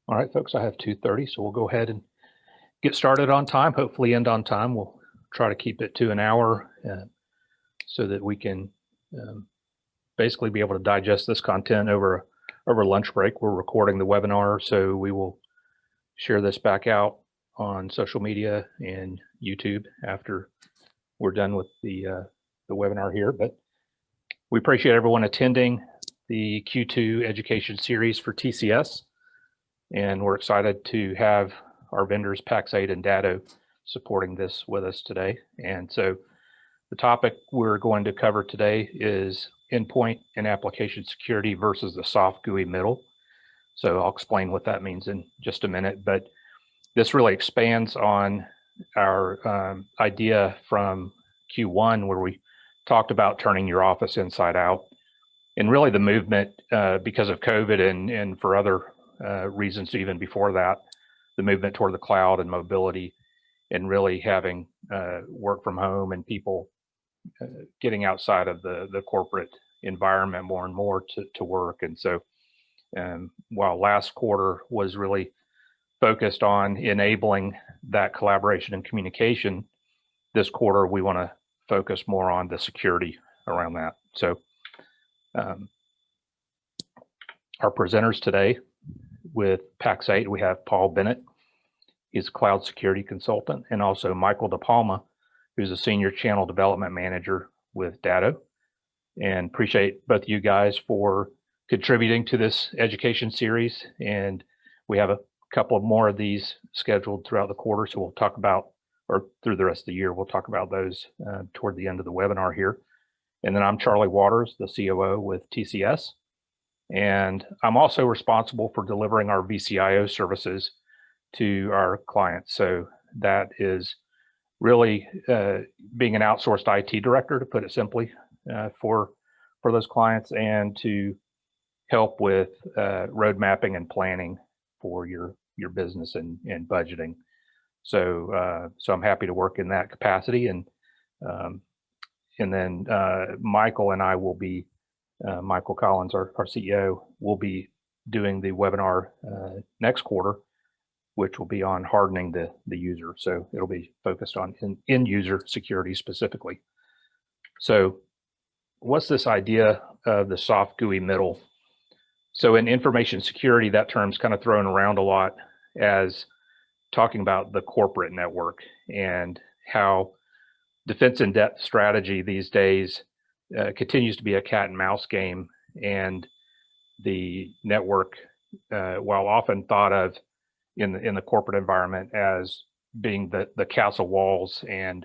All right, folks, I have 2:30, so we'll go ahead and get started on time, hopefully end on time. We'll try to keep it to an hour so that we can basically be able to digest this content over lunch break. We're recording the webinar, so we will share this back out on social media and YouTube after we're done with the webinar here. But we appreciate everyone attending the Q2 education series for TCS. And we're excited to have our vendors, Pax8 and Datto, supporting this with us today. And so the topic we're going to cover today is endpoint and application security versus the soft GUI middle. So I'll explain what that means in just a minute, but this really expands on our idea from Q1 where we talked about turning your office inside out. And really the movement because of COVID and for other reasons even before that, the movement toward the cloud and mobility and really having work from home and people getting outside of the corporate environment more and more to work. And so while last quarter was really focused on enabling that collaboration and communication, this quarter we want to focus more on the security around that. So our presenters today with Pax8, we have Paul Bennett, he's a cloud security consultant, and also Michael DePalma, who's a senior channel development manager with Datto. And appreciate both of you guys for contributing to this education series. And we have a couple of more of these scheduled throughout the quarter. So we'll talk about, or through the rest of the year, we'll talk about those toward the end of the webinar here. And then I'm Charlie Waters, the COO with TCS. And I'm also responsible for delivering our VCIO services to our clients. So that is really being an outsourced IT director, to put it simply, for those clients, and to help with road mapping and planning for your business and budgeting. So so I'm happy to work in that capacity. And then Michael and I will be Michael Collins, our CEO, will be doing the webinar next quarter, which will be on hardening the user. So it'll be focused on end user security specifically. So what's this idea of the soft GUI middle? So in information security, that term's kind of thrown around a lot as talking about the corporate network and how defense in depth strategy these days continues to be a cat and mouse game, and the network, while often thought of in the corporate environment as being the castle walls and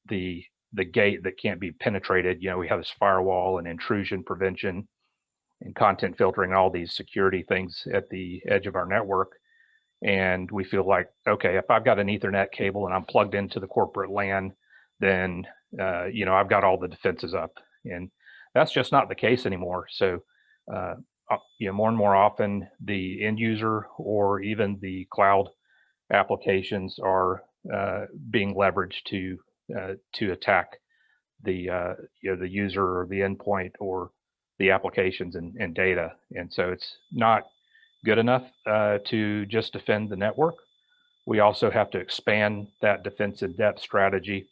the gate that can't be penetrated. You know, we have this firewall and intrusion prevention and content filtering, all these security things at the edge of our network. And we feel like, okay, if I've got an Ethernet cable and I'm plugged into the corporate LAN, then you know, I've got all the defenses up. And that's just not the case anymore. So you know, more and more often the end user or even the cloud applications are being leveraged to attack the you know, the user or the endpoint or the applications and data. And so it's not good enough to just defend the network. We also have to expand that defense in depth strategy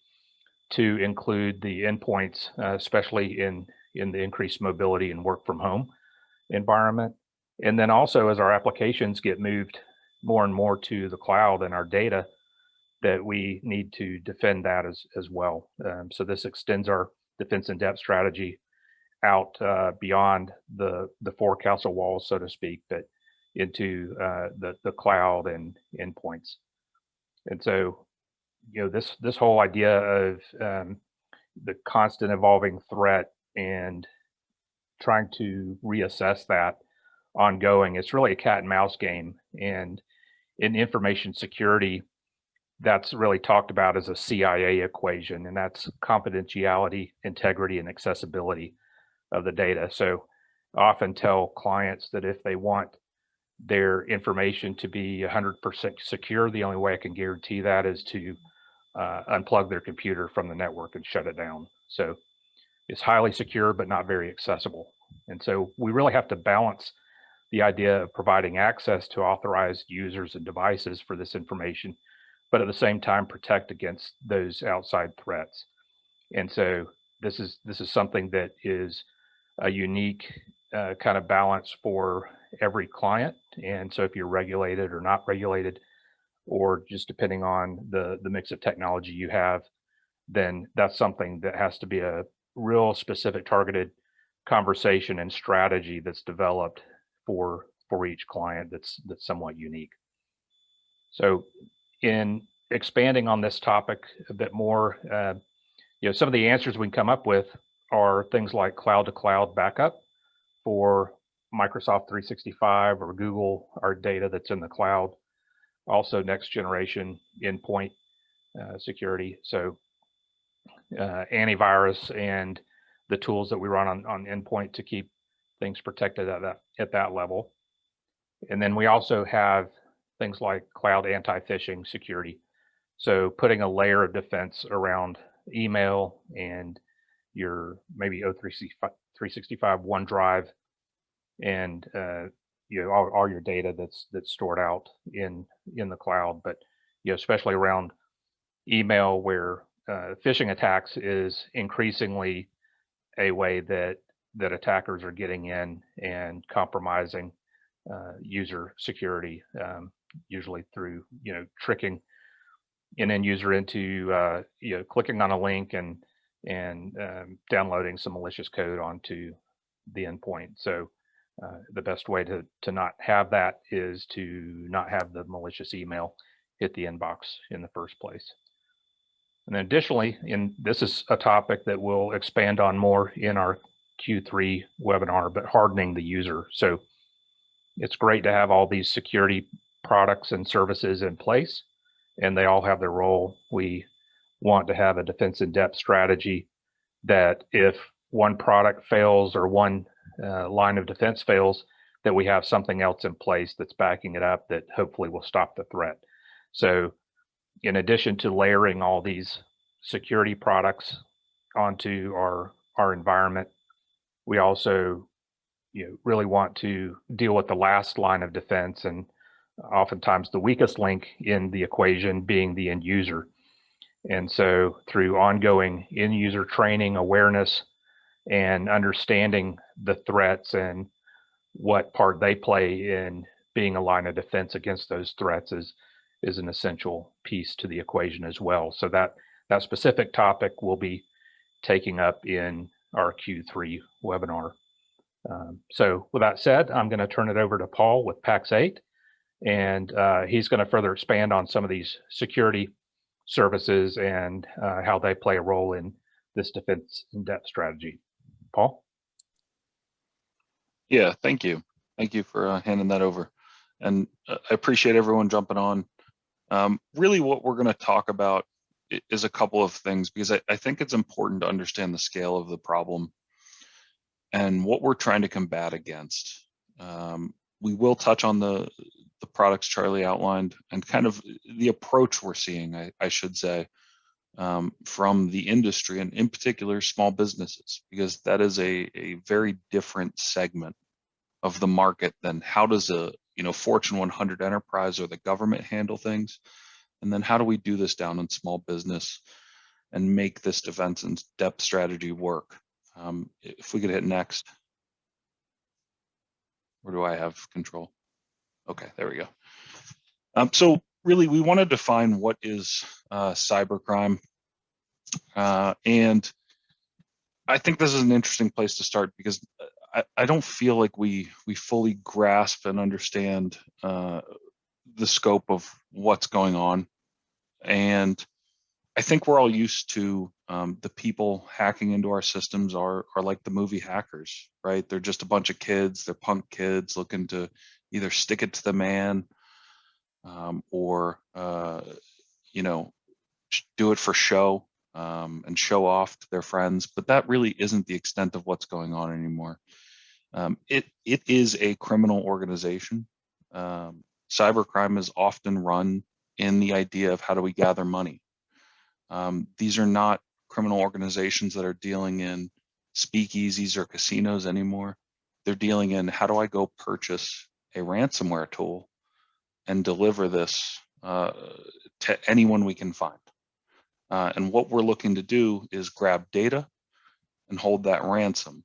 to include the endpoints, especially in the increased mobility and work from home environment. And then also as our applications get moved more and more to the cloud and our data, that we need to defend that as well. So this extends our defense in depth strategy out beyond the four castle walls, so to speak, but into the cloud and endpoints. And so, you know, this whole idea of the constant evolving threat and trying to reassess that ongoing, it's really a cat and mouse game. And in information security, that's really talked about as a CIA equation, and that's confidentiality, integrity, and accessibility of the data. So I often tell clients that if they want their information to be 100% secure, the only way I can guarantee that is to unplug their computer from the network and shut it down. So it's highly secure, but not very accessible. And so we really have to balance the idea of providing access to authorized users and devices for this information, but at the same time protect against those outside threats. And so this is something that is a unique kind of balance for every client. And so if you're regulated or not regulated, or just depending on the mix of technology you have, then that's something that has to be a real specific targeted conversation and strategy that's developed for each client that's somewhat unique. So in expanding on this topic a bit more, some of the answers we can come up with are things like cloud to cloud backup for Microsoft 365 or Google, our data that's in the cloud. Also next generation endpoint security. So antivirus and the tools that we run on endpoint to keep things protected at that level. And then we also have things like cloud anti-phishing security. So putting a layer of defense around email and your maybe O365 OneDrive and all your data that's stored out in the cloud, but especially around email, where phishing attacks is increasingly a way that attackers are getting in and compromising user security, usually through tricking an end user into clicking on a link and downloading some malicious code onto the endpoint. So the best way to not have that is to not have the malicious email hit the inbox in the first place. And then additionally, this is a topic that we'll expand on more in our Q3 webinar, but hardening the user. So it's great to have all these security products and services in place, and they all have their role. We want to have a defense in depth strategy that if one product fails or one line of defense fails, that we have something else in place that's backing it up that hopefully will stop the threat. So in addition to layering all these security products onto our environment, we also really want to deal with the last line of defense, and oftentimes the weakest link in the equation being the end user. And so through ongoing end user training, awareness, and understanding the threats and what part they play in being a line of defense against those threats is an essential piece to the equation as well. So that specific topic we'll be taking up in our Q3 webinar. So with that said, I'm going to turn it over to Paul with PAX 8, and he's going to further expand on some of these security services and how they play a role in this defense in depth strategy. Paul? Yeah, thank you. Thank you for handing that over. And I appreciate everyone jumping on. Really what we're going to talk about is a couple of things, because I think it's important to understand the scale of the problem and what we're trying to combat against. We will touch on the products Charlie outlined and kind of the approach we're seeing, I should say, from the industry, and in particular small businesses, because that is a very different segment of the market than how does a Fortune 100 enterprise or the government handle things, and then how do we do this down in small business and make this defense in depth strategy work. If we could hit next. Where do I have control? Okay, there we go. So really, we want to define what is cybercrime. And I think this is an interesting place to start, because I don't feel like we fully grasp and understand the scope of what's going on. And I think we're all used to the people hacking into our systems are like the movie Hackers, right? They're just a bunch of kids, they're punk kids looking to either stick it to the man or do it for show and show off to their friends. But that really isn't the extent of what's going on anymore. It is a criminal organization. Cybercrime is often run in the idea of how do we gather money. These are not criminal organizations that are dealing in speakeasies or casinos anymore. They're dealing in, how do I go purchase a ransomware tool and deliver this to anyone we can find? And what we're looking to do is grab data and hold that ransom.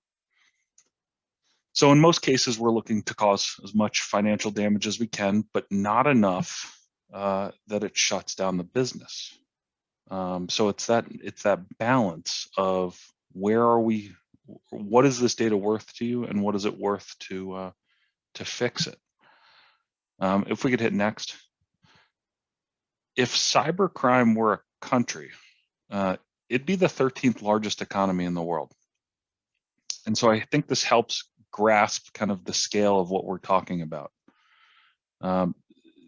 So in most cases, we're looking to cause as much financial damage as we can, but not enough that it shuts down the business. So it's that balance of, where are we? What is this data worth to you, and what is it worth to fix it? If we could hit next. If cybercrime were a country, it'd be the 13th largest economy in the world. And so I think this helps grasp kind of the scale of what we're talking about.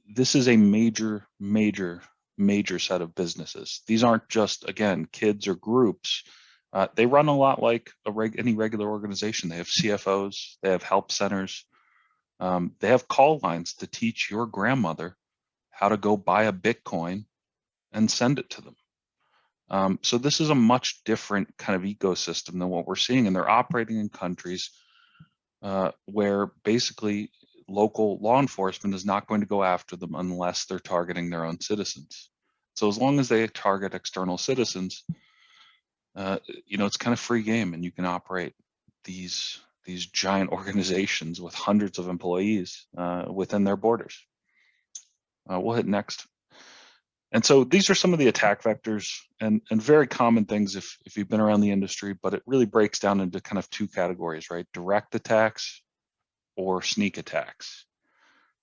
This is a major, major, major set of businesses. These aren't just, again, kids or groups. They run a lot like any regular organization. They have CFOs, they have help centers, they have call lines to teach your grandmother how to go buy a Bitcoin and send it to them. So this is a much different kind of ecosystem than what we're seeing, and they're operating in countries where basically local law enforcement is not going to go after them unless they're targeting their own citizens. So as long as they target external citizens, it's kind of free game, and you can operate these giant organizations with hundreds of employees within their borders. We'll hit next. And so these are some of the attack vectors, and very common things if you've been around the industry, but it really breaks down into kind of two categories, right? Direct attacks or sneak attacks.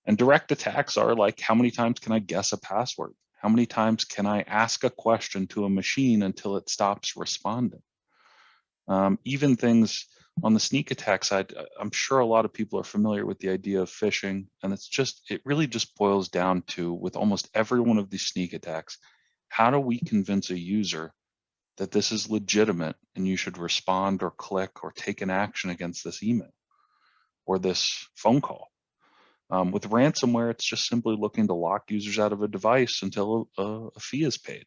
And direct attacks are like, how many times can I guess a password? How many times can I ask a question to a machine until it stops responding? Even things on the sneak attack side, I'm sure a lot of people are familiar with the idea of phishing, and it really just boils down to, with almost every one of these sneak attacks, how do we convince a user that this is legitimate and you should respond or click or take an action against this email or this phone call? With ransomware, it's just simply looking to lock users out of a device until a fee is paid.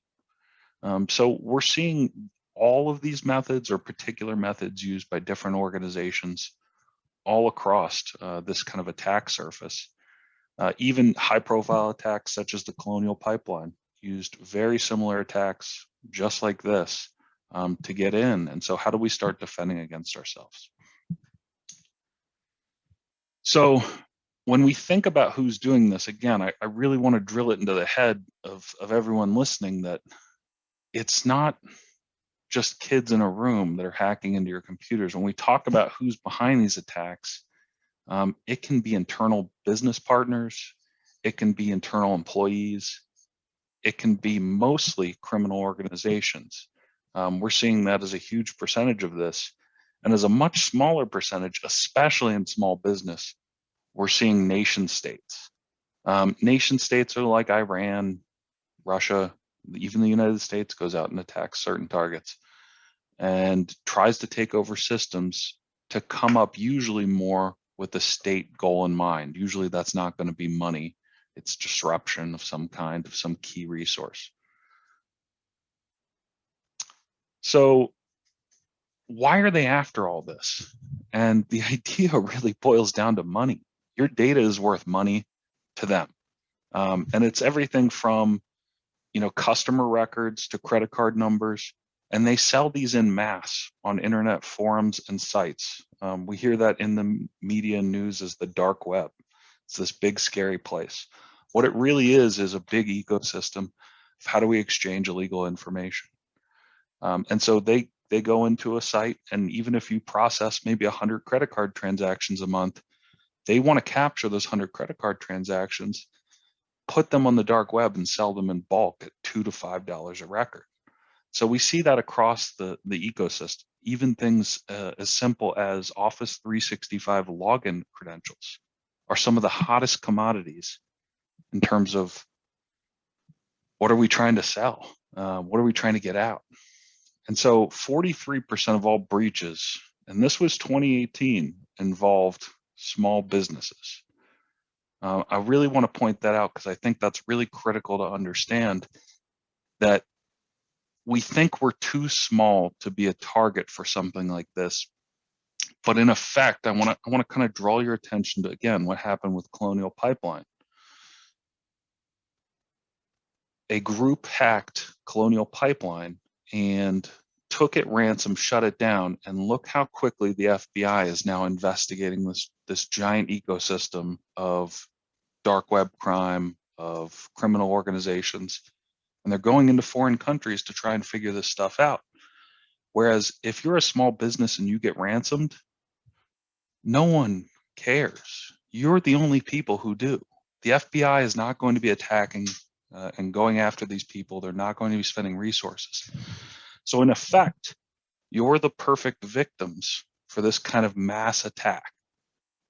So we're seeing all of these methods, or particular methods, used by different organizations all across this kind of attack surface. Even high-profile attacks such as the Colonial Pipeline used very similar attacks just like this to get in. And so how do we start defending against ourselves? So when we think about who's doing this, again, I really want to drill it into the head of everyone listening that it's not just kids in a room that are hacking into your computers. When we talk about who's behind these attacks, it can be internal business partners, it can be internal employees, it can be mostly criminal organizations. We're seeing that as a huge percentage of this. And as a much smaller percentage, especially in small business, we're seeing nation states. Nation states are like Iran, Russia, even the United States goes out and attacks certain targets and tries to take over systems to come up usually more with a state goal in mind. Usually that's not going to be money. It's disruption of some kind, of some key resource. So why are they after all this? And the idea really boils down to money. Your data is worth money to them. And it's everything from customer records to credit card numbers, and they sell these in mass on internet forums and sites. We hear that in the media and news as the dark web. It's this big, scary place. What it really is a big ecosystem of how do we exchange illegal information. And so they go into a site, and even if you process maybe 100 credit card transactions a month, they want to capture those 100 credit card transactions, put them on the dark web, and sell them in bulk at $2 to $5 a record. So we see that across the ecosystem. Even things as simple as Office 365 login credentials are some of the hottest commodities in terms of what are we trying to sell? What are we trying to get out? And so 43% of all breaches, and this was 2018, involved small businesses. I really want to point that out because I think that's really critical to understand, that we think we're too small to be a target for something like this, But in effect, I want to kind of draw your attention to, again, what happened with Colonial Pipeline. A group hacked Colonial Pipeline and took it ransom, shut it down, and look how quickly the FBI is now investigating this giant ecosystem of dark web crime, of criminal organizations, and they're going into foreign countries to try and figure this stuff out. Whereas if you're a small business and you get ransomed, no one cares. You're the only people who do. The FBI is not going to be attacking and going after these people. They're not going to be spending resources. So in effect, you're the perfect victims for this kind of mass attack.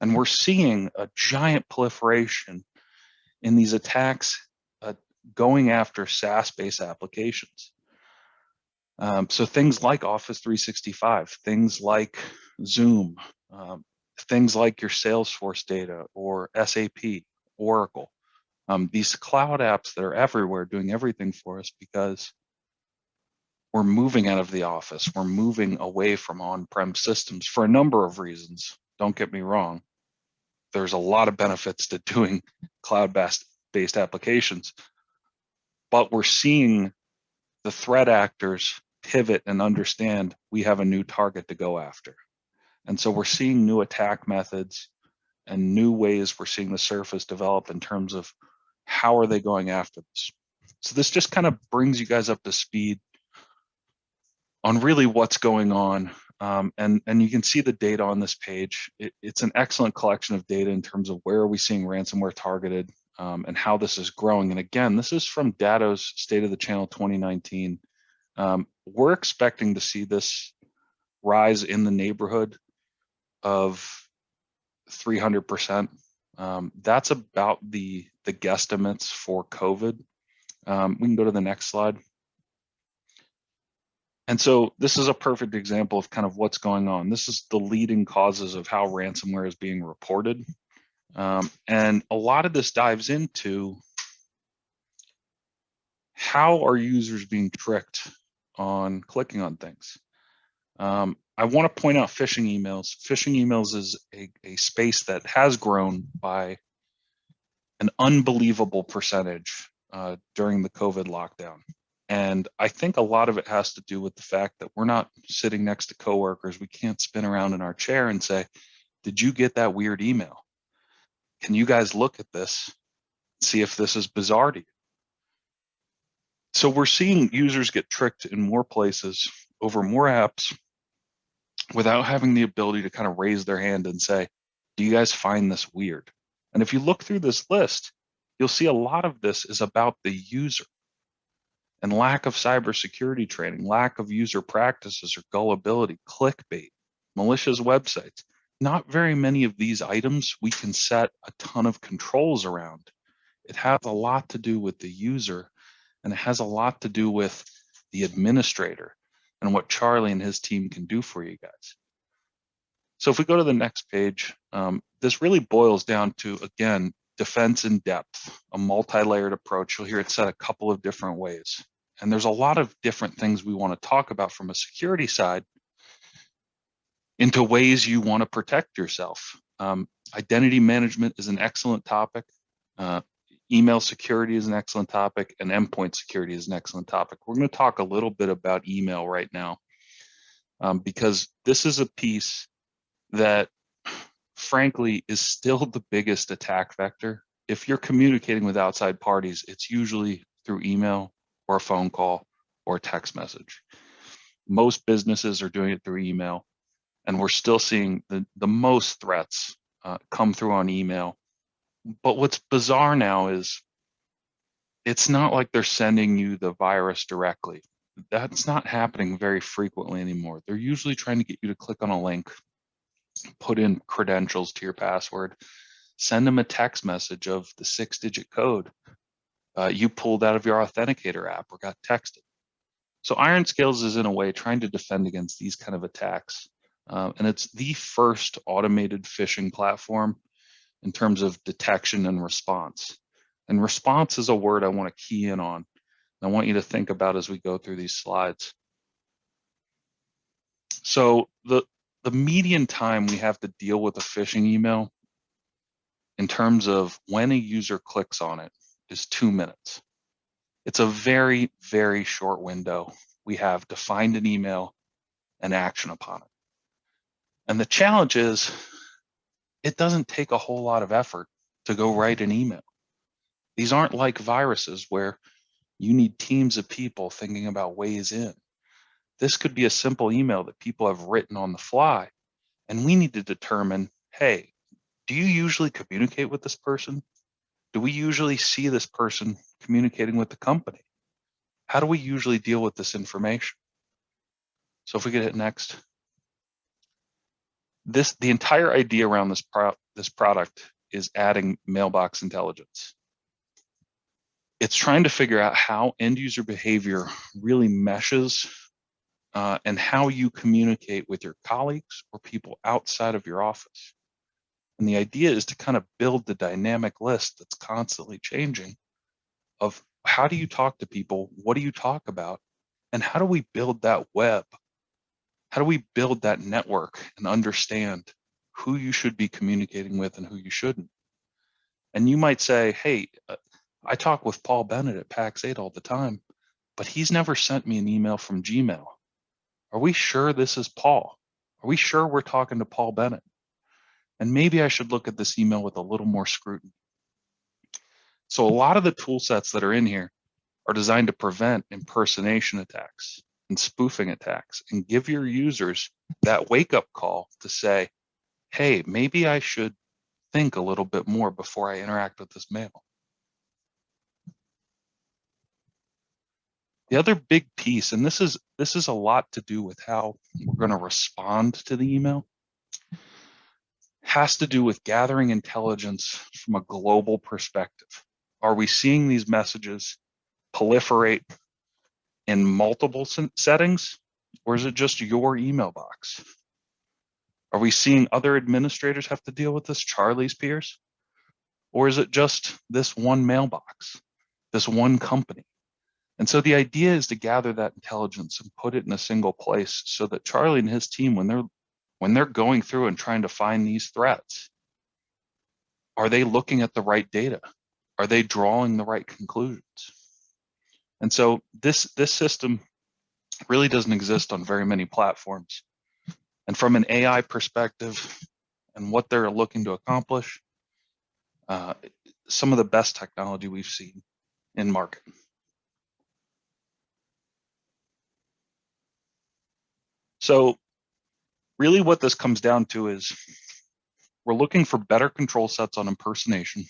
And we're seeing a giant proliferation in these attacks going after SaaS-based applications. So things like Office 365, things like Zoom, things like your Salesforce data or SAP, Oracle, these cloud apps that are everywhere doing everything for us because we're moving out of the office. We're moving away from on-prem systems for a number of reasons. Don't get me wrong. There's a lot of benefits to doing cloud-based applications, but we're seeing the threat actors pivot and understand we have a new target to go after. And so we're seeing new attack methods and new ways we're seeing the surface develop in terms of how are they going after this. So this just kind of brings you guys up to speed on really what's going on. And you can see the data on this page. It's an excellent collection of data in terms of where are we seeing ransomware targeted and how this is growing. And again, this is from Datto's State of the Channel 2019. We're expecting to see this rise in the neighborhood of 300%. That's about the guesstimates for COVID. We can go to the next slide. And so this is a perfect example of kind of what's going on. This is the leading causes of how ransomware is being reported. And a lot of this dives into how are users being tricked on clicking on things. I want to point out phishing emails. Phishing emails is a space that has grown by an unbelievable percentage during the COVID lockdown. And I think a lot of it has to do with the fact that we're not sitting next to coworkers. We can't spin around in our chair and say, did you get that weird email? Can you guys look at this, see if this is bizarre to you? So we're seeing users get tricked in more places over more apps without having the ability to kind of raise their hand and say, do you guys find this weird? And if you look through this list, you'll see a lot of this is about the user and lack of cybersecurity training, lack of user practices or gullibility, clickbait, malicious websites. Not very many of these items we can set a ton of controls around. It has a lot to do with the user, and it has a lot to do with the administrator and what Charlie and his team can do for you guys. So if we go to the next page, this really boils down to, again, defense in depth, a multi-layered approach. You'll hear it said a couple of different ways. And there's a lot of different things we want to talk about from a security side into ways you want to protect yourself. Identity management is an excellent topic. Email security is an excellent topic, and endpoint security is an excellent topic. We're going to talk a little bit about email right now because this is a piece that, frankly, is still the biggest attack vector. If you're communicating with outside parties, it's usually through email or a phone call or a text message. Most businesses are doing it through email, and we're still seeing the most threats come through on email. But what's bizarre now is it's not like they're sending you the virus directly. That's not happening very frequently anymore. They're usually trying to get you to click on a link, put in credentials to your password, send them a text message of the 6-digit code you pulled out of your authenticator app or got texted. So Iron Scales is in a way trying to defend against these kind of attacks. And it's the first automated phishing platform in terms of detection and response. And response is a word I want to key in on. I want you to think about as we go through these slides. So the the median time we have to deal with a phishing email in terms of when a user clicks on it is 2 minutes. It's a very, very short window we have to find an email and action upon it. And the challenge is it doesn't take a whole lot of effort to go write an email. These aren't like viruses where you need teams of people thinking about ways in. This could be a simple email that people have written on the fly, and we need to determine, hey, do you usually communicate with this person? Do we usually see this person communicating with the company? How do we usually deal with this information? So if we could hit next. The entire idea around this product is adding mailbox intelligence. It's trying to figure out how end user behavior really meshes and how you communicate with your colleagues or people outside of your office. And the idea is to kind of build the dynamic list that's constantly changing of how do you talk to people, what do you talk about, and how do we build that web? How do we build that network and understand who you should be communicating with and who you shouldn't? And you might say, hey, I talk with Paul Bennett at PAX 8 all the time, but he's never sent me an email from Gmail. Are we sure this is Paul? Are we sure we're talking to Paul Bennett? And maybe I should look at this email with a little more scrutiny. So a lot of the tool sets that are in here are designed to prevent impersonation attacks and spoofing attacks and give your users that wake-up call to say, hey, maybe I should think a little bit more before I interact with this mail. The other big piece, and this is a lot to do with how we're going to respond to the email, has to do with gathering intelligence from a global perspective. Are we seeing these messages proliferate in multiple settings, or is it just your email box? Are we seeing other administrators have to deal with this, Charlie's peers? Or is it just this one mailbox, this one company? And so the idea is to gather that intelligence and put it in a single place so that Charlie and his team, when they're going through and trying to find these threats, are they looking at the right data? Are they drawing the right conclusions? And so this system really doesn't exist on very many platforms. And from an AI perspective and what they're looking to accomplish, some of the best technology we've seen in market. So really what this comes down to is we're looking for better control sets on impersonation,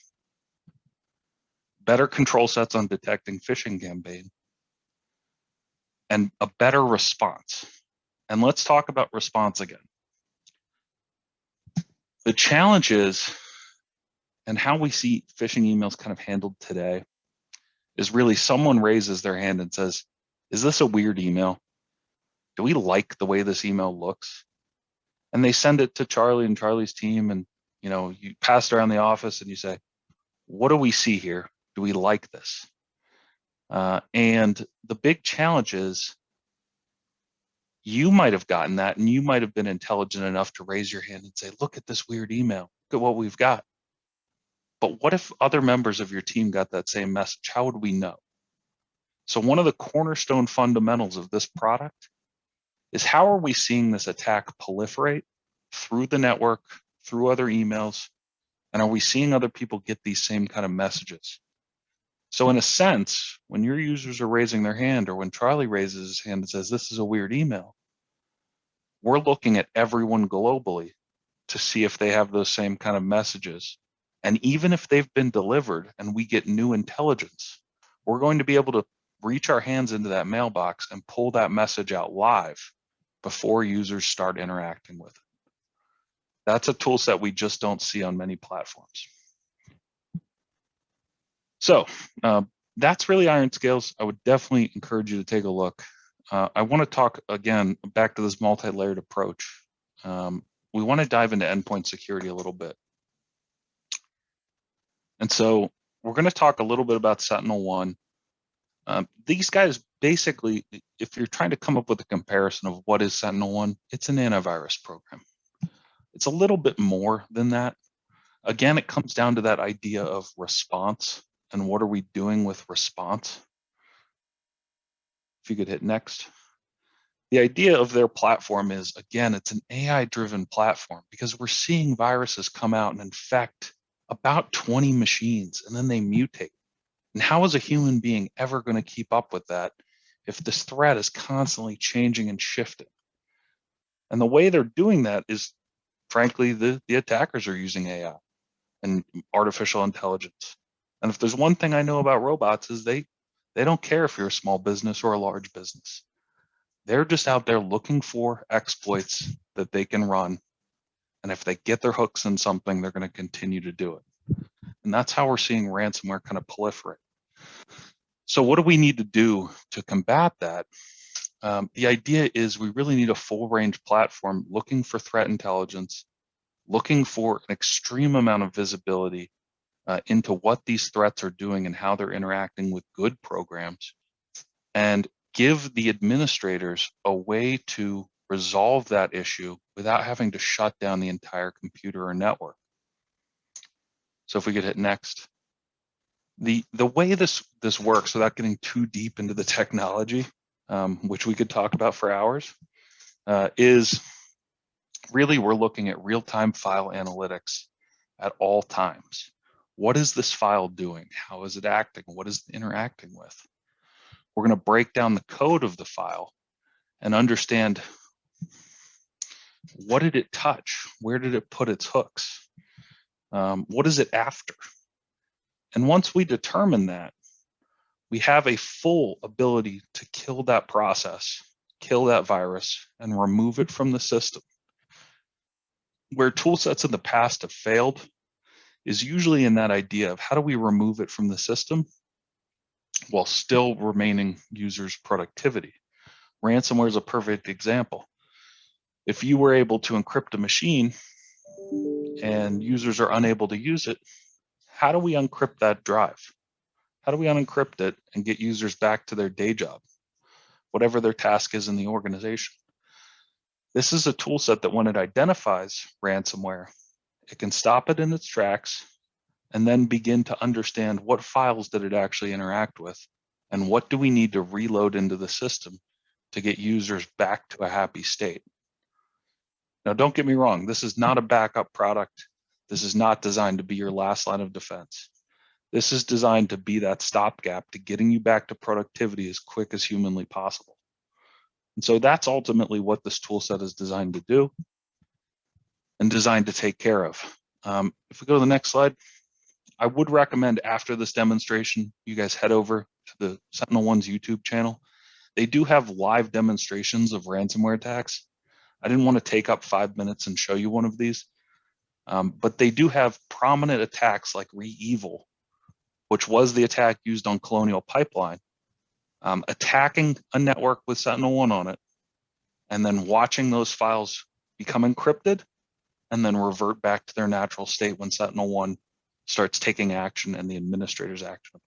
better control sets on detecting phishing campaign, and a better response. And let's talk about response again. The challenge is, and how we see phishing emails kind of handled today, is really someone raises their hand and says, is this a weird email? Do we like the way this email looks? And they send it to Charlie and Charlie's team, and you pass it around the office and you say, what do we see here? Do we like this? And the big challenge is you might have gotten that and you might have been intelligent enough to raise your hand and say, look at this weird email. Look at what we've got. But what if other members of your team got that same message? How would we know? So one of the cornerstone fundamentals of this product is how are we seeing this attack proliferate through the network, through other emails, and are we seeing other people get these same kind of messages? So in a sense, when your users are raising their hand or when Charlie raises his hand and says, this is a weird email, we're looking at everyone globally to see if they have those same kind of messages. And even if they've been delivered and we get new intelligence, we're going to be able to reach our hands into that mailbox and pull that message out live before users start interacting with it. That's a tool set we just don't see on many platforms. So that's really Iron Scales. I would definitely encourage you to take a look. I want to talk again back to this multi-layered approach. We want to dive into endpoint security a little bit. And so we're going to talk a little bit about SentinelOne. These guys basically, if you're trying to come up with a comparison of what is SentinelOne, it's an antivirus program. It's a little bit more than that. Again, it comes down to that idea of response and what are we doing with response. If you could hit next. The idea of their platform is, again, it's an AI-driven platform because we're seeing viruses come out and infect about 20 machines and then they mutate. And how is a human being ever going to keep up with that if this threat is constantly changing and shifting? And the way they're doing that is, frankly, the attackers are using AI and artificial intelligence. And if there's one thing I know about robots is they don't care if you're a small business or a large business. They're just out there looking for exploits that they can run. And if they get their hooks in something, they're going to continue to do it. And that's how we're seeing ransomware kind of proliferate. So what do we need to do to combat that? The idea is we really need a full range platform looking for threat intelligence, looking for an extreme amount of visibility into what these threats are doing and how they're interacting with good programs, and give the administrators a way to resolve that issue without having to shut down the entire computer or network. So if we could hit next. The way this works, without getting too deep into the technology, which we could talk about for hours, is really we're looking at real-time file analytics at all times. What is this file doing? How is it acting? What is it interacting with? We're going to break down the code of the file and understand what did it touch? Where did it put its hooks? What is it after? And once we determine that, we have a full ability to kill that process, kill that virus, and remove it from the system. Where tool sets in the past have failed is usually in that idea of how do we remove it from the system while still remaining users' productivity. Ransomware is a perfect example. If you were able to encrypt a machine and users are unable to use it, how do we uncrypt that drive? How do we unencrypt it and get users back to their day job, whatever their task is in the organization? This is a tool set that when it identifies ransomware, it can stop it in its tracks and then begin to understand what files did it actually interact with and what do we need to reload into the system to get users back to a happy state. Now, don't get me wrong, this is not a backup product. This is not designed to be your last line of defense. This is designed to be that stopgap to getting you back to productivity as quick as humanly possible. And so that's ultimately what this tool set is designed to do and designed to take care of. If we go to the next slide, I would recommend after this demonstration, you guys head over to the SentinelOne's YouTube channel. They do have live demonstrations of ransomware attacks. I didn't want to take up 5 minutes and show you one of these, but they do have prominent attacks like ReEvil, which was the attack used on Colonial Pipeline, attacking a network with SentinelOne on it, and then watching those files become encrypted and then revert back to their natural state when SentinelOne starts taking action and the administrator's action.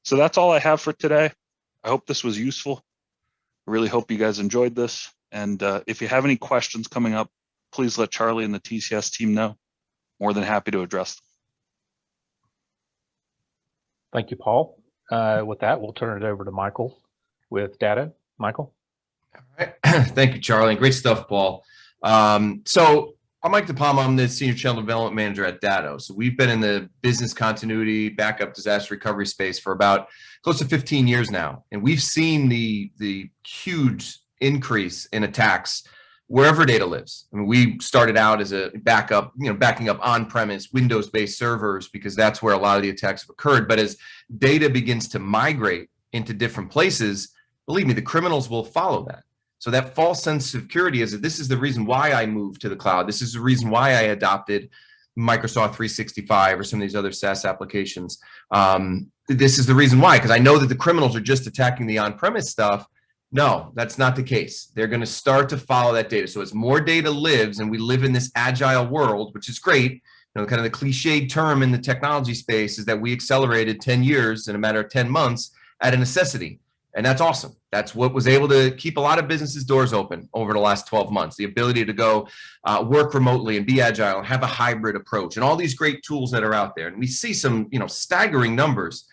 So that's all I have for today. I hope this was useful. I really hope you guys enjoyed this. And if you have any questions coming up, please let Charlie and the TCS team know. More than happy to address them. Thank you, Paul. With that, we'll turn it over to Michael with data. Michael. All right. Thank you, Charlie. Great stuff, Paul. So I'm Mike DePalma. I'm the Senior Channel Development Manager at Datto. So we've been in the business continuity, backup, disaster recovery space for about close to 15 years now. And we've seen the huge increase in attacks wherever data lives. I mean, we started out as a backup, backing up on-premise Windows-based servers because that's where a lot of the attacks have occurred. But as data begins to migrate into different places, believe me, the criminals will follow that. So that false sense of security is that this is the reason why I moved to the cloud. This is the reason why I adopted Microsoft 365 or some of these other SaaS applications. This is the reason why, because I know that the criminals are just attacking the on-premise stuff. No, that's not the case. They're going to start to follow that data. So as more data lives and we live in this agile world, which is great, kind of the cliched term in the technology space is that we accelerated 10 years in a matter of 10 months at a necessity. And that's awesome. That's what was able to keep a lot of businesses' doors open over the last 12 months. The ability to go work remotely and be agile and have a hybrid approach and all these great tools that are out there. And we see some, staggering numbers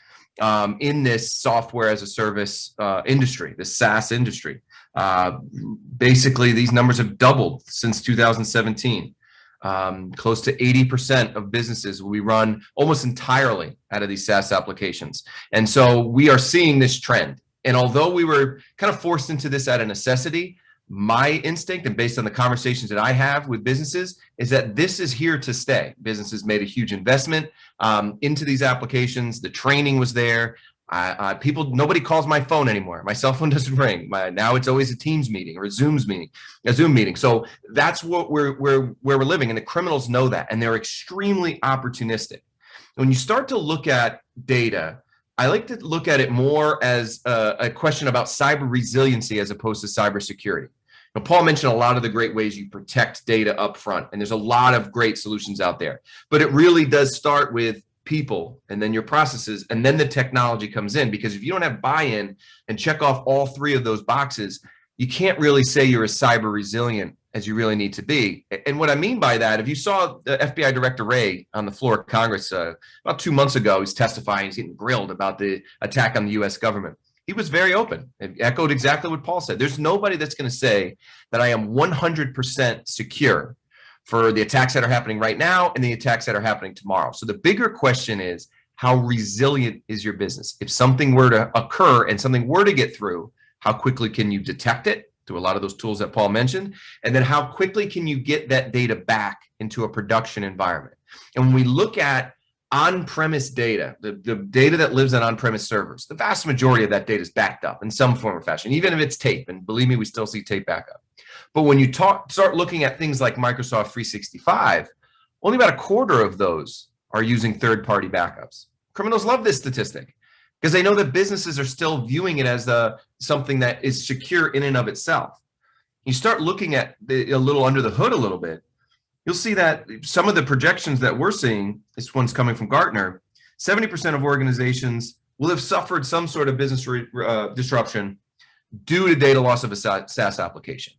in this software as a service industry, the SaaS industry. Basically, these numbers have doubled since 2017. Close to 80% of businesses will be run almost entirely out of these SaaS applications. And so we are seeing this trend. And although we were kind of forced into this out of necessity, my instinct, and based on the conversations that I have with businesses, is that this is here to stay. Businesses made a huge investment into these applications. The training was there. Nobody calls my phone anymore. My cell phone doesn't ring. Now it's always a Teams meeting or a Zoom meeting. So that's what where we're living, and the criminals know that, and they're extremely opportunistic. When you start to look at data, I like to look at it more as a question about cyber resiliency as opposed to cybersecurity. Now, Paul mentioned a lot of the great ways you protect data up front, and there's a lot of great solutions out there. But it really does start with people, and then your processes, and then the technology comes in. Because if you don't have buy-in and check off all three of those boxes, you can't really say you're as cyber resilient as you really need to be. And what I mean by that, if you saw the FBI Director Wray on the floor of Congress about 2 months ago, he's testifying, he's getting grilled about the attack on the US government. He was very open and echoed exactly what Paul said. There's nobody that's going to say that I am 100% secure for the attacks that are happening right now and the attacks that are happening tomorrow. So the bigger question is, how resilient is your business? If something were to occur and something were to get through, how quickly can you detect it through a lot of those tools that Paul mentioned? And then how quickly can you get that data back into a production environment? And when we look at on-premise data, the data that lives on on-premise servers, the vast majority of that data is backed up in some form or fashion, even if it's tape. And believe me, we still see tape backup. But when you start looking at things like Microsoft 365, only about a quarter of those are using third-party backups. Criminals love this statistic because they know that businesses are still viewing it as something that is secure in and of itself. You start looking at a little under the hood a little bit, you'll see that some of the projections that we're seeing, this one's coming from Gartner, 70% of organizations will have suffered some sort of business disruption due to data loss of a SaaS application.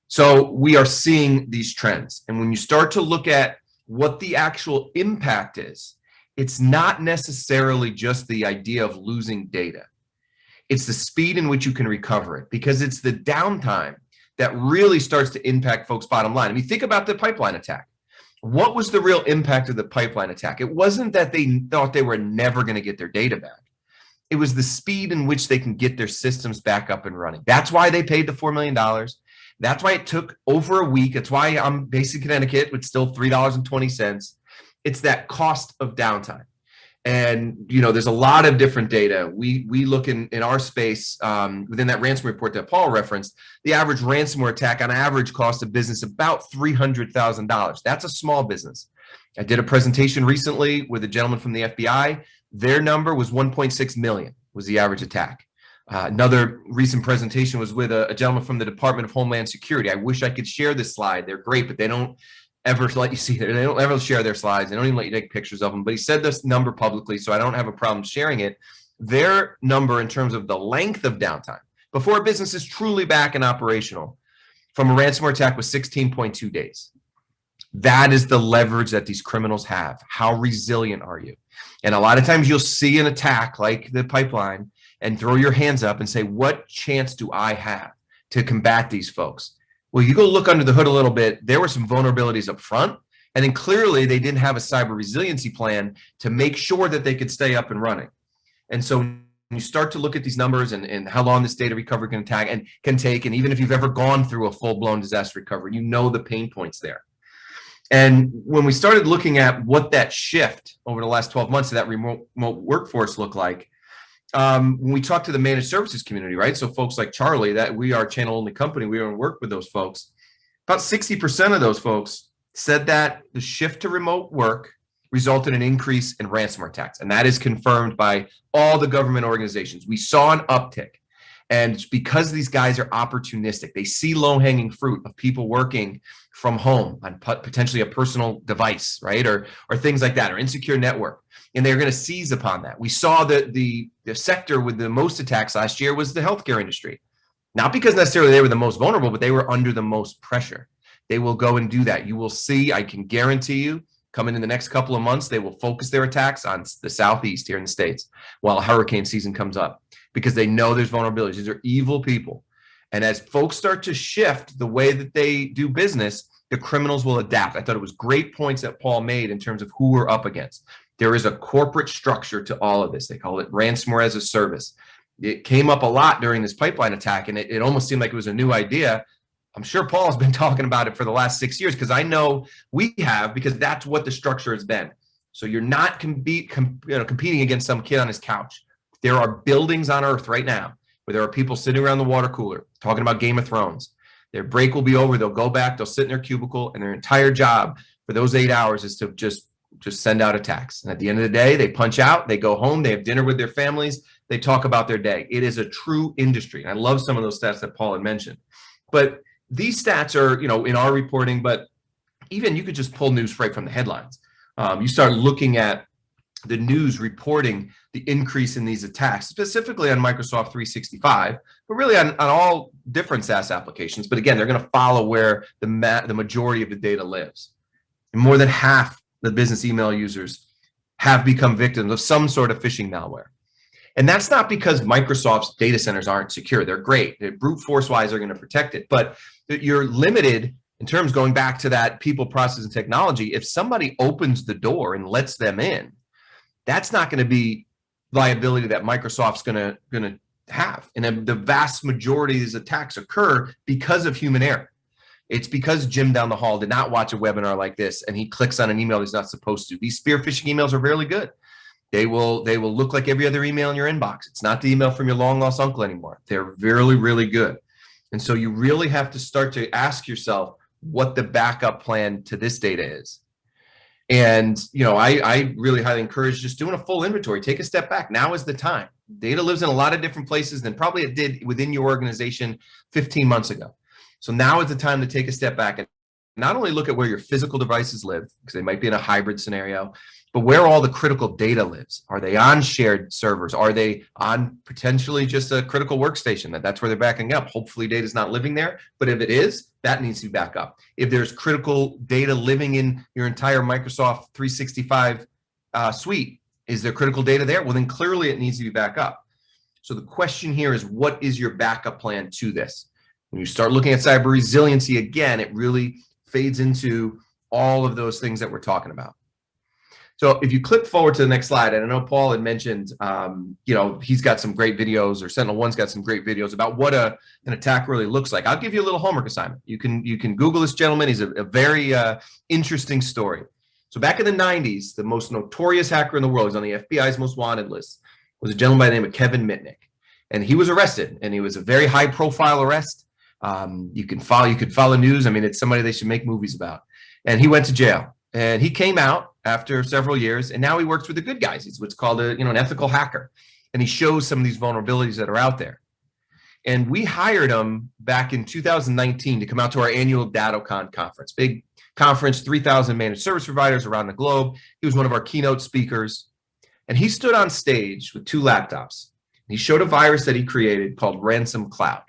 So we are seeing these trends. And when you start to look at what the actual impact is, it's not necessarily just the idea of losing data. It's the speed in which you can recover it, because it's the downtime that really starts to impact folks' bottom line. I mean, think about the pipeline attack. What was the real impact of the pipeline attack? It wasn't that they thought they were never going to get their data back. It was the speed in which they can get their systems back up and running. That's why they paid the $4 million. That's why it took over a week. That's why I'm based in Connecticut with still $3.20. It's that cost of downtime. And, there's a lot of different data. We look in our space within that ransomware report that Paul referenced, the average ransomware attack on average cost a business about $300,000. That's a small business. I did a presentation recently with a gentleman from the FBI. Their number was 1.6 million was the average attack. Another recent presentation was with a gentleman from the Department of Homeland Security. I wish I could share this slide. They're great, but they don't ever let you see it. They don't ever share their slides. They don't even let you take pictures of them. But he said this number publicly, so I don't have a problem sharing it. Their number in terms of the length of downtime before a business is truly back and operational from a ransomware attack was 16.2 days. That is the leverage that these criminals have. How resilient are you? And a lot of times you'll see an attack like the pipeline and throw your hands up and say, what chance do I have to combat these folks? Well, you go look under the hood a little bit, there were some vulnerabilities up front, and then clearly they didn't have a cyber resiliency plan to make sure that they could stay up and running. And so when you start to look at these numbers and how long this data recovery can take, and even if you've ever gone through a full-blown disaster recovery, you know the pain points there. And when we started looking at what that shift over the last 12 months of that remote workforce looked like, when we talk to the managed services community, right? So folks like Charlie, that we are a channel only company, we don't work with those folks. About 60% of those folks said that the shift to remote work resulted in an increase in ransomware attacks. And that is confirmed by all the government organizations. We saw an uptick. And it's because these guys are opportunistic. They see low-hanging fruit of people working from home on potentially a personal device, right? Or things like that, or insecure network. And they're going to seize upon that. We saw that the sector with the most attacks last year was the healthcare industry. Not because necessarily they were the most vulnerable, but they were under the most pressure. They will go and do that. You will see, I can guarantee you, coming in the next couple of months, they will focus their attacks on the Southeast here in the States while hurricane season comes up, because they know there's vulnerabilities. These are evil people. And as folks start to shift the way that they do business, the criminals will adapt. I thought it was great points that Paul made in terms of who we're up against. There is a corporate structure to all of this. They call it ransomware as a service. It came up a lot during this pipeline attack, and it almost seemed like it was a new idea. I'm sure Paul's been talking about it for the last 6 years, because I know we have, because that's what the structure has been. So you're not competing against some kid on his couch. There are buildings on Earth right now where there are people sitting around the water cooler talking about Game of Thrones. Their break will be over. They'll go back. They'll sit in their cubicle, and their entire job for those 8 hours is to just send out attacks. And at the end of the day, they punch out. They go home. They have dinner with their families. They talk about their day. It is a true industry. And I love some of those stats that Paul had mentioned. But these stats are, in our reporting, but even you could just pull news right from the headlines. You start looking at the news reporting the increase in these attacks, specifically on Microsoft 365, but really on all different SaaS applications. But again, they're going to follow where the majority of the data lives. And more than half the business email users have become victims of some sort of phishing malware. And that's not because Microsoft's data centers aren't secure. They're great. They're brute force wise, they're going to protect it. But you're limited in terms, going back to that people, process, and technology. If somebody opens the door and lets them in, that's not going to be liability that Microsoft's going to have. And the vast majority of these attacks occur because of human error. It's because Jim down the hall did not watch a webinar like this, and he clicks on an email he's not supposed to. These spear phishing emails are really good. They will look like every other email in your inbox. It's not the email from your long lost uncle anymore. They're really, really good. And so you really have to start to ask yourself what the backup plan to this data is. And I really highly encourage just doing a full inventory. Take a step back. Now is the time. Data lives in a lot of different places than probably it did within your organization 15 months ago. So now is the time to take a step back and not only look at where your physical devices live, because they might be in a hybrid scenario, but where all the critical data lives. Are they on shared servers? Are they on potentially just a critical workstation? That's where they're backing up. Hopefully data is not living there, but if it is, that needs to be back up. If there's critical data living in your entire Microsoft 365 suite, is there critical data there? Well, then clearly it needs to be back up. So the question here is, what is your backup plan to this? When you start looking at cyber resiliency again, it really fades into all of those things that we're talking about. So if you click forward to the next slide, and I know Paul had mentioned, he's got some great videos, or SentinelOne's got some great videos about what an attack really looks like. I'll give you a little homework assignment. You can Google this gentleman. He's a very interesting story. So back in the 90s, the most notorious hacker in the world, he's on the FBI's most wanted list, was a gentleman by the name of Kevin Mitnick. And he was arrested, and he was a very high profile arrest. You could follow news. I mean, it's somebody they should make movies about. And he went to jail, and he came out after several years, and now he works with the good guys. He's what's called an ethical hacker, and he shows some of these vulnerabilities that are out there. And we hired him back in 2019 to come out to our annual DattoCon conference, big conference, 3,000 managed service providers around the globe. He was one of our keynote speakers, and he stood on stage with 2 laptops. He showed a virus that he created called Ransom Cloud.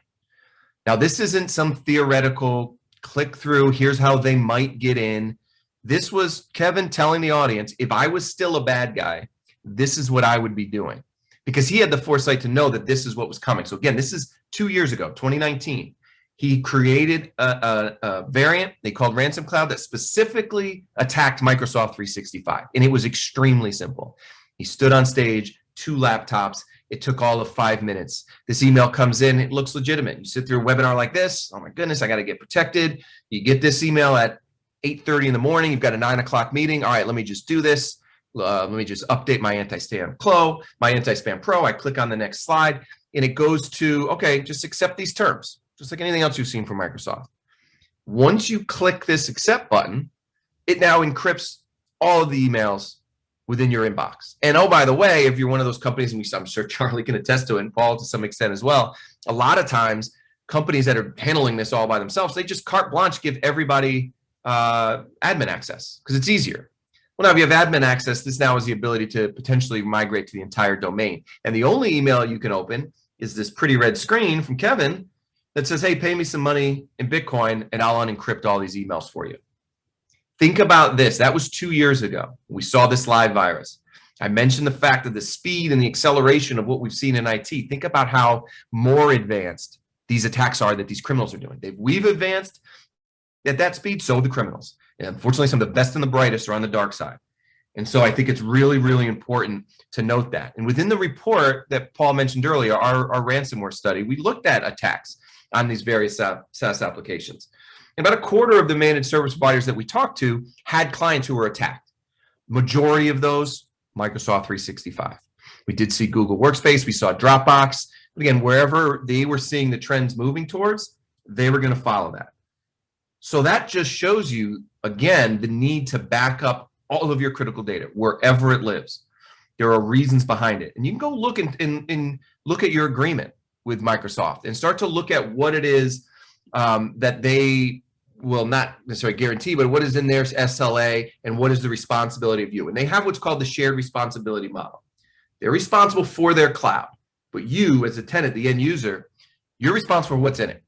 Now, this isn't some theoretical click through, here's how they might get in. This was Kevin telling the audience, if I was still a bad guy, this is what I would be doing. Because he had the foresight to know that this is what was coming. So again, this is 2 years ago, 2019. He created a variant they called Ransom Cloud that specifically attacked Microsoft 365. And it was extremely simple. He stood on stage, 2 laptops. It took all of 5 minutes. This email comes in, it looks legitimate. You sit through a webinar like this, oh my goodness, I got to get protected. You get this email at 8:30 in the morning, you've got a 9 o'clock meeting. All right, let me just do this. Let me just update my anti-spam pro. I click on the next slide, and it goes to, okay, just accept these terms, just like anything else you've seen from Microsoft. Once you click this accept button, it now encrypts all of the emails within your inbox. And oh, by the way, if you're one of those companies, and I'm sure Charlie can attest to it, and Paul to some extent as well, a lot of times companies that are handling this all by themselves, they just carte blanche give everybody admin access because it's easier. Well, now if you have admin access, this now is the ability to potentially migrate to the entire domain. And the only email you can open is this pretty red screen from Kevin that says, hey, pay me some money in Bitcoin and I'll unencrypt all these emails for you. Think about this. That was 2 years ago. We saw this live virus. I mentioned the fact that the speed and the acceleration of what we've seen in IT. Think about how more advanced these attacks are that these criminals are doing. We've advanced at that speed, so have the criminals. And unfortunately, some of the best and the brightest are on the dark side. And so I think it's really, really important to note that. And within the report that Paul mentioned earlier, our ransomware study, we looked at attacks on these various SaaS applications. And about a quarter of the managed service providers that we talked to had clients who were attacked. Majority of those, Microsoft 365. We did see Google Workspace, we saw Dropbox. But again, wherever they were seeing the trends moving towards, they were going to follow that. So that just shows you, again, the need to back up all of your critical data wherever it lives. There are reasons behind it. And you can go look and look at your agreement with Microsoft and start to look at what it is that they will not necessarily guarantee, but what is in their SLA and what is the responsibility of you. And they have what's called the shared responsibility model. They're responsible for their cloud, but you as a tenant, the end user, you're responsible for what's in it.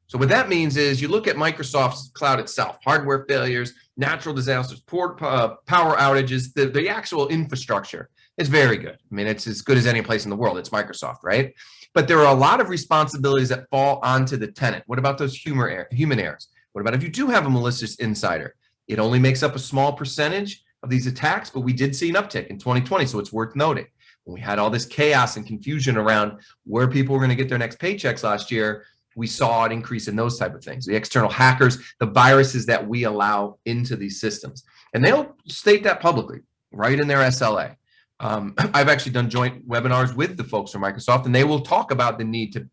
So what that means is you look at Microsoft's cloud itself, hardware failures, natural disasters, poor power outages, the actual infrastructure is very good. I mean, it's as good as any place in the world. It's Microsoft, right? But there are a lot of responsibilities that fall onto the tenant. What about those human errors? What about if you do have a malicious insider? It only makes up a small percentage of these attacks, but we did see an uptick in 2020, so it's worth noting. When we had all this chaos and confusion around where people were going to get their next paychecks last year, we saw an increase in those type of things. The external hackers, the viruses that we allow into these systems. And they'll state that publicly, right in their SLA. I've actually done joint webinars with the folks from Microsoft, and they will talk about the need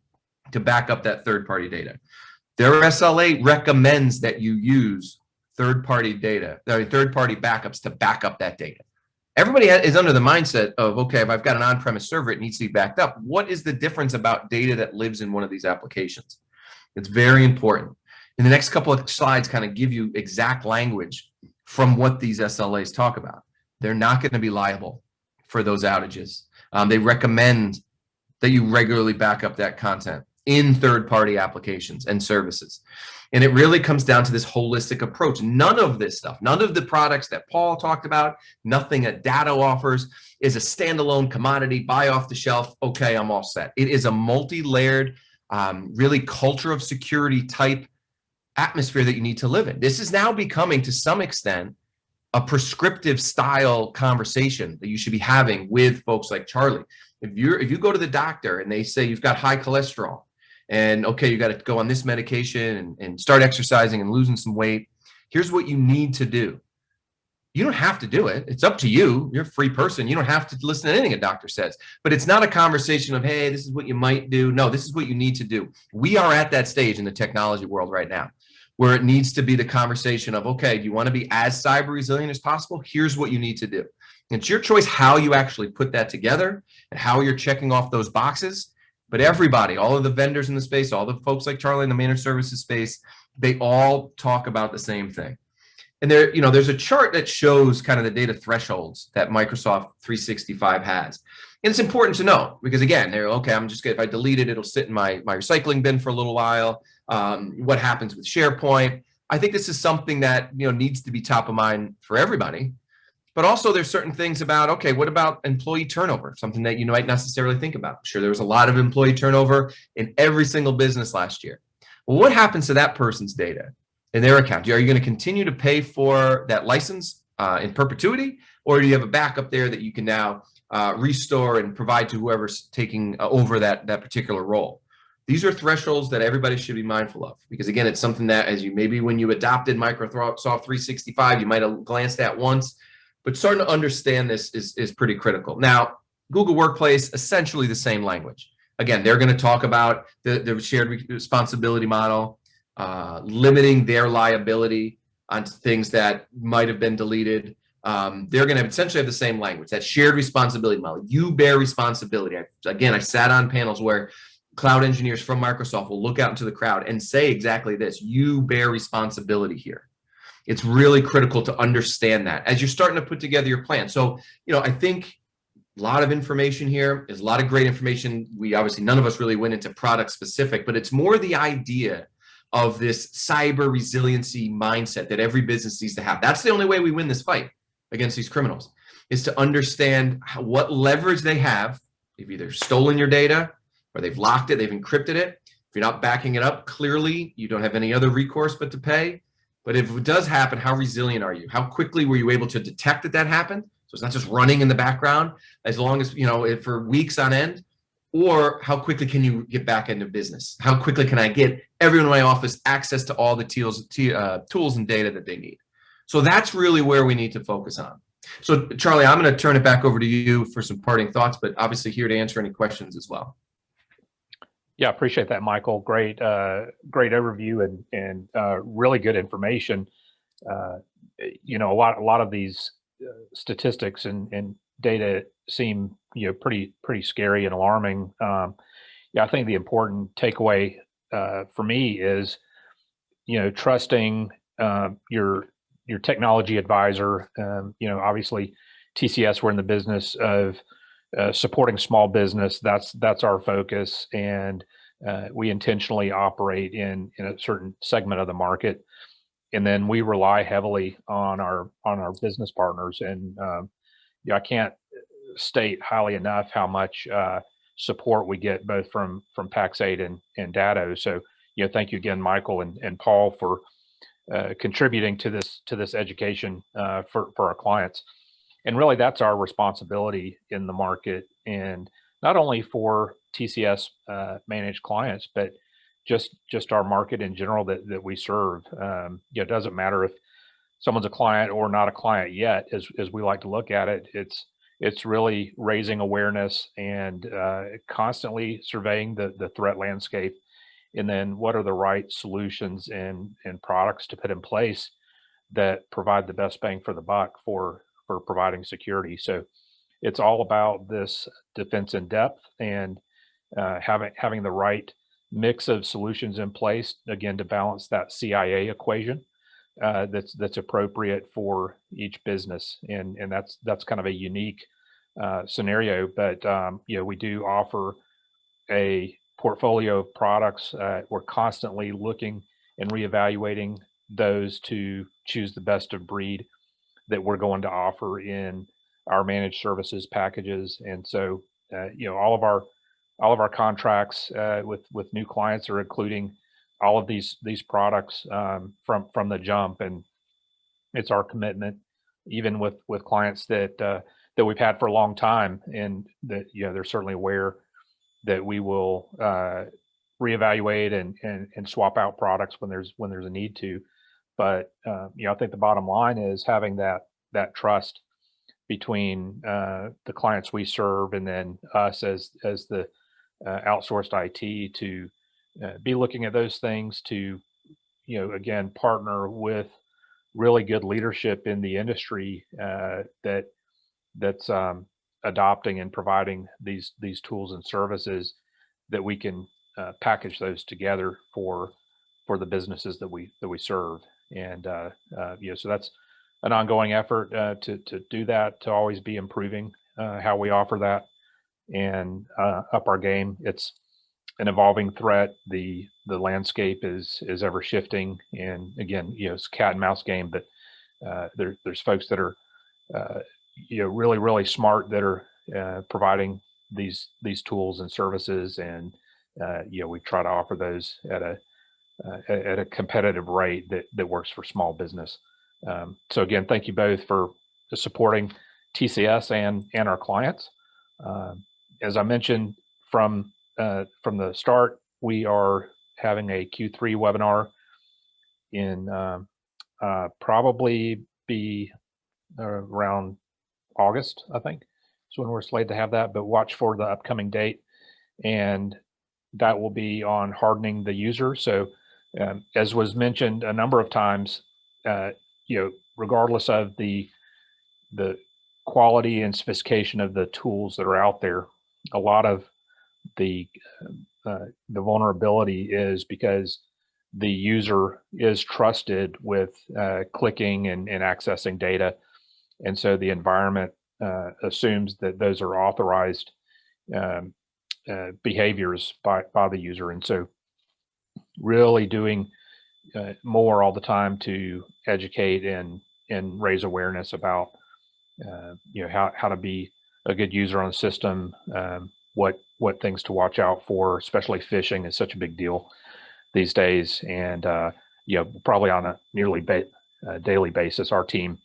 to back up that third-party data. Their SLA recommends that you use third-party backups to back up that data. Everybody is under the mindset of, okay, if I've got an on-premise server, it needs to be backed up. What is the difference about data that lives in one of these applications? It's very important. And the next couple of slides kind of give you exact language from what these SLAs talk about. They're not going to be liable for those outages. They recommend that you regularly back up that content in third-party applications and services. And it really comes down to this holistic approach. None of this stuff, none of the products that Paul talked about, nothing that Datto offers is a standalone commodity, buy off the shelf, okay, I'm all set. It is a multi-layered, really culture of security type atmosphere that you need to live in. This is now becoming, to some extent, a prescriptive style conversation that you should be having with folks like Charlie. If you go to the doctor and they say you've got high cholesterol, and okay, you got to go on this medication and start exercising and losing some weight. Here's what you need to do. You don't have to do it. It's up to you. You're a free person. You don't have to listen to anything a doctor says. But it's not a conversation of, hey, this is what you might do. No, this is what you need to do. We are at that stage in the technology world right now where it needs to be the conversation of, okay, do you want to be as cyber resilient as possible? Here's what you need to do. It's your choice how you actually put that together and how you're checking off those boxes. But everybody, all of the vendors in the space, all the folks like Charlie in the managed services space, they all talk about the same thing. And there's a chart that shows kind of the data thresholds that Microsoft 365 has. And it's important to know because again, they're okay, if I delete it, it'll sit in my recycling bin for a little while. What happens with SharePoint? I think this is something that needs to be top of mind for everybody. But also there's certain things about, okay, what about employee turnover? Something that you might necessarily think about. I'm sure there was a lot of employee turnover in every single business last year. Well, what happens to that person's data in their account? Are you going to continue to pay for that license in perpetuity? Or do you have a backup there that you can now restore and provide to whoever's taking over that particular role? These are thresholds that everybody should be mindful of because again, it's something that maybe when you adopted Microsoft 365, you might have glanced at once. But starting to understand this is pretty critical. Now, Google Workplace, essentially the same language. Again, they're going to talk about the shared responsibility model, limiting their liability on things that might have been deleted. they're going to essentially have the same language, that shared responsibility model. You bear responsibility. I sat on panels where cloud engineers from Microsoft will look out into the crowd and say exactly this: you bear responsibility here. It's really critical to understand that as you're starting to put together your plan. So, I think a lot of information here is a lot of great information. We obviously, none of us really went into product specific, but it's more the idea of this cyber resiliency mindset that every business needs to have. That's the only way we win this fight against these criminals, is to understand what leverage they have. They've either stolen your data or they've locked it, they've encrypted it. If you're not backing it up, clearly you don't have any other recourse but to pay. But if it does happen, how resilient are you? How quickly were you able to detect that happened? So it's not just running in the background as long as, for weeks on end. Or how quickly can you get back into business? How quickly can I get everyone in my office access to all the tools and data that they need? So that's really where we need to focus on. So Charlie, I'm going to turn it back over to you for some parting thoughts, but obviously here to answer any questions as well. Yeah, appreciate that, Michael. Great overview and really good information. A lot of these statistics and data seem pretty scary and alarming. I think the important takeaway for me is trusting your technology advisor. Obviously TCS, we're in the business of supporting small business. That's our focus, and we intentionally operate in a certain segment of the market, and then we rely heavily on our business partners. And I can't state highly enough how much support we get both from Pax8 and Datto. So thank you again, Michael and Paul, for contributing to this education for our clients. And really, that's our responsibility in the market, and not only for TCS managed clients, but just our market in general that we serve. It doesn't matter if someone's a client or not a client yet, as we like to look at it. It's really raising awareness and constantly surveying the threat landscape, and then what are the right solutions and products to put in place that provide the best bang for the buck for providing security. So it's all about this defense in depth and having the right mix of solutions in place, again, to balance that CIA equation that's appropriate for each business. And that's kind of a unique scenario, but we do offer a portfolio of products. We're constantly looking and reevaluating those to choose the best of breed that we're going to offer in our managed services packages. And so all of our contracts with new clients are including all of these products from the jump. And it's our commitment, even with clients that we've had for a long time, and that they're certainly aware that we will reevaluate and swap out products when there's a need to. But I think the bottom line is having that trust between the clients we serve and then us as the outsourced IT to be looking at those things, to again partner with really good leadership in the industry that's adopting and providing these tools and services that we can package those together for the businesses that we serve. And so that's an ongoing effort to do that, to always be improving how we offer that and up our game. It's an evolving threat. The landscape is ever shifting, and again, it's a cat and mouse game. But there's folks that are really smart that are providing these tools and services, and we try to offer those at a competitive rate that works for small business. So again, thank you both for supporting TCS and our clients. As I mentioned from the start, we are having a Q3 webinar in probably be around August, I think. So when we're slated to have that, but watch for the upcoming date, and that will be on hardening the user. So as was mentioned a number of times, regardless of the the quality and sophistication of the tools that are out there. A lot of the vulnerability is because the user is trusted with clicking and accessing data, and so the environment assumes that those are authorized behaviors by the user, and so really doing more all the time to educate and raise awareness about how to be a good user on the system, what things to watch out for, especially phishing is such a big deal these days, and probably on a nearly daily basis, our team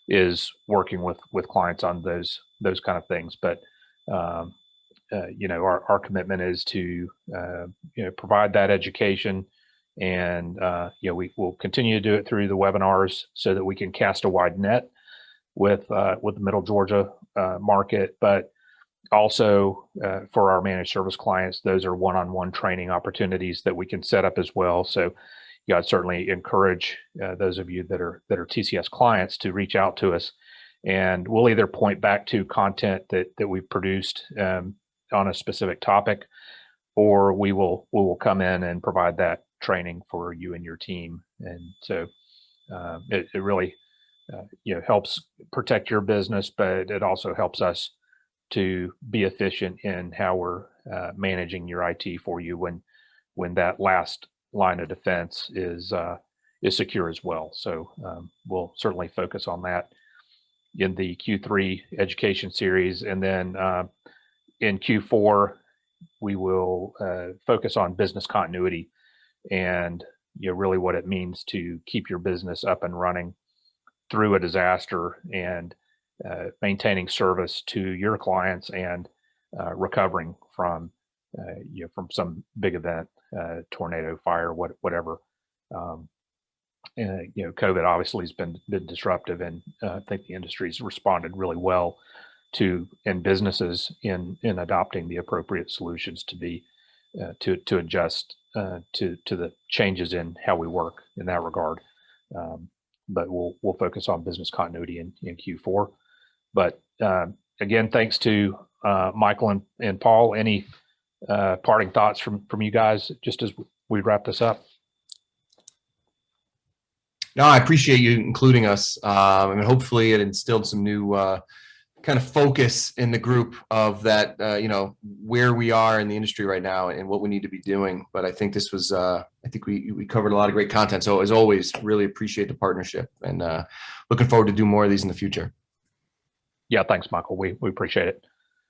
is working with clients on those kind of things. But our commitment is to provide that education, and we will continue to do it through the webinars so that we can cast a wide net with the Middle Georgia market, but also for our managed service clients, those are one-on-one training opportunities that we can set up as well. So I'd certainly encourage those of you that are TCS clients to reach out to us, and we'll either point back to content that we've produced on a specific topic, or we will come in and provide that training for you and your team. And so it really helps protect your business, but it also helps us to be efficient in how we're managing your IT for you when that last line of defense is secure as well. So we'll certainly focus on that in the Q3 education series, and then in Q4 we will focus on business continuity and really what it means to keep your business up and running through a disaster, and maintaining service to your clients, and recovering from some big event, tornado, fire, whatever. COVID obviously has been disruptive, and I think the industry's responded really well to, and businesses in adopting the appropriate solutions to be to adjust to the changes in how we work in that regard. But we'll focus on business continuity in Q4. But again, thanks to Michael and Paul. Any parting thoughts from you guys just as we wrap this up? No, I appreciate you including us. Hopefully it instilled some new kind of focus in the group of that, where we are in the industry right now and what we need to be doing. But I think this was, I think we covered a lot of great content. So as always, really appreciate the partnership, and looking forward to do more of these in the future. Yeah, thanks, Michael. We appreciate it.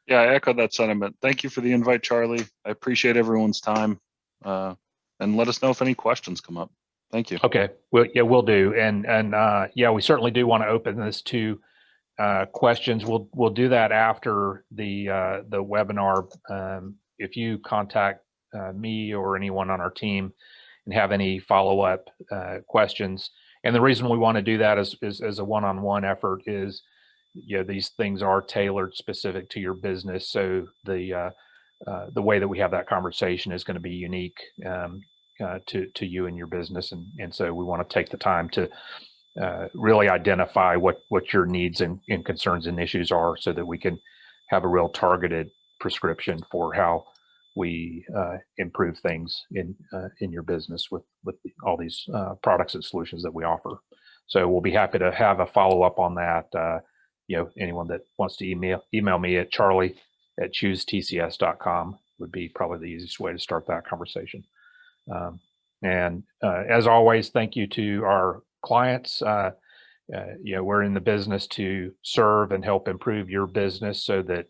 Yeah, I echo that sentiment. Thank you for the invite, Charlie. I appreciate everyone's time. And let us know if any questions come up. Thank you. Okay. Well, yeah, we'll do. And we certainly do want to open this to questions. We'll do that after the webinar. If you contact me or anyone on our team and have any follow-up questions, and the reason we want to do that is as a one-on-one effort is, these things are tailored specific to your business. So the way that we have that conversation is going to be unique to you and your business, and so we want to take the time to really identify what your needs and concerns and issues are, so that we can have a real targeted prescription for how we improve things in your business with all these products and solutions that we offer. So we'll be happy to have a follow-up on that. Anyone that wants to email me at charlie@choosetcs.com would be probably the easiest way to start that conversation. And as always, thank you to our clients. We're in the business to serve and help improve your business so that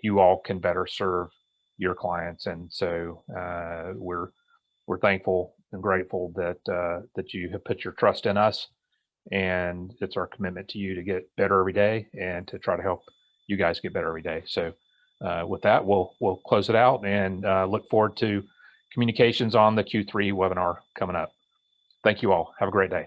you all can better serve your clients. And so we're thankful and grateful that you have put your trust in us, and it's our commitment to you to get better every day and to try to help you guys get better every day. So with that, we'll close it out, and look forward to communications on the Q3 webinar coming up. Thank you all. Have a great day.